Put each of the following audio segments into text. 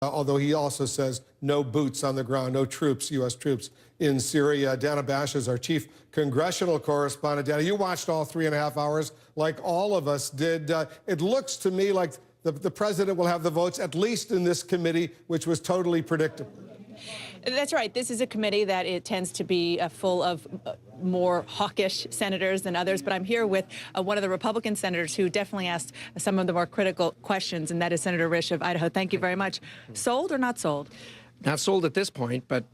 although he also says no boots on the ground, no troops, U.S. troops in Syria. Dana Bash is our chief congressional correspondent. Dana, you watched all 3.5 hours like all of us did. It looks to me like the president will have the votes, at least in this committee, which was totally predictable. That's right. This is a committee that it tends to be full of more hawkish senators than others. But I'm here with one of the Republican senators who definitely asked some of the more critical questions, and that is Senator Risch of Idaho. Thank you very much. Sold or not sold? Not sold at this point, but,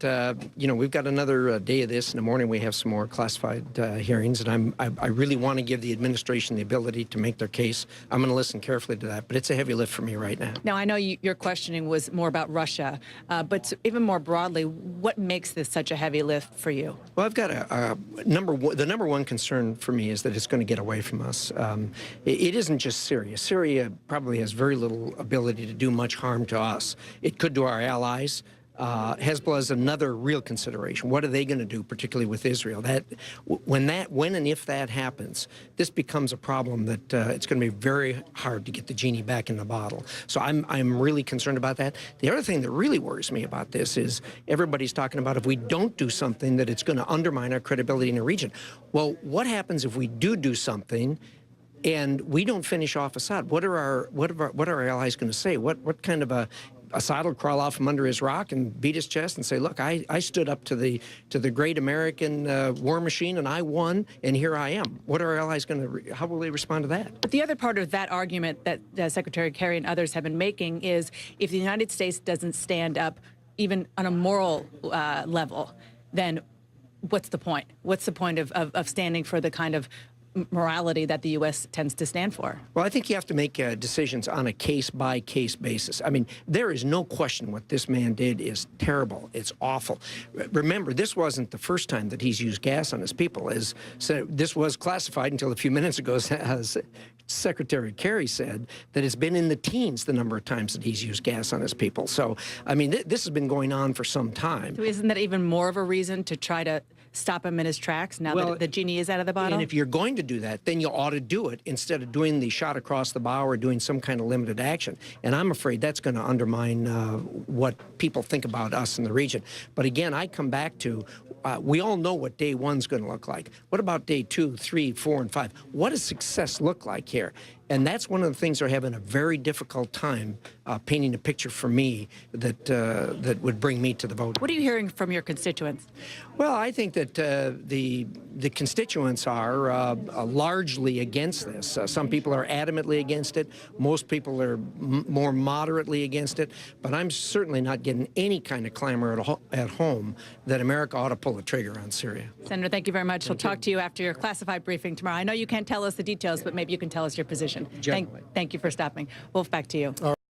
you know, we've got another day of this. In the morning, we have some more classified hearings, and I really want to give the administration the ability to make their case. I'm going to listen carefully to that, but it's a heavy lift for me right now. Now, I know your questioning was more about Russia, but even more broadly, what makes this such a heavy lift for you? Well, I've got the number one concern for me is that it's going to get away from us. It isn't just Syria. Syria probably has very little ability to do much harm to us. It could to our allies. Hezbollah is another real consideration. What are they going to do, particularly with Israel? When and if that happens, this becomes a problem that it's going to be very hard to get the genie back in the bottle. So I'm really concerned about that. The other thing that really worries me about this is everybody's talking about if we don't do something that it's going to undermine our credibility in the region. Well, what happens if we do something and we don't finish off Assad? What are our allies going to say? What kind of Assad will crawl out from under his rock and beat his chest and say, look, I stood up to the great American war machine and I won, and here I am. What are our allies going to, how will they respond to that? But the other part of that argument that Secretary Kerry and others have been making is if the United States doesn't stand up, even on a moral level, then what's the point? What's the point of standing for the kind of morality that the U.S. tends to stand for? Well, I think you have to make decisions on a case-by-case basis. I mean, there is no question what this man did is terrible. It's awful. Remember, this wasn't the first time that he's used gas on his people. This was classified until a few minutes ago, as Secretary Kerry said, that it's been in the teens the number of times that he's used gas on his people. So, I mean, this has been going on for some time. So isn't that even more of a reason to try to stop him in his tracks now that the genie is out of the bottle? And if you're going to do that, then you ought to do it instead of doing the shot across the bow or doing some kind of limited action. And I'm afraid that's going to undermine what people think about us in the region. But again, I come back to, we all know what day one's going to look like. What about day 2, 3, 4, and 5? What does success look like here? And that's one of the things they're having a very difficult time painting a picture for me that would bring me to the vote. What are you hearing from your constituents? Well, I think that the constituents are largely against this. Some people are adamantly against it. Most people are more moderately against it. But I'm certainly not getting any kind of clamor at home that America ought to pull the trigger on Syria. Senator, thank you very much. We'll talk to you after your classified briefing tomorrow. I know you can't tell us the details, but maybe you can tell us your position. Generally. Thank you for stopping. Wolf, back to you.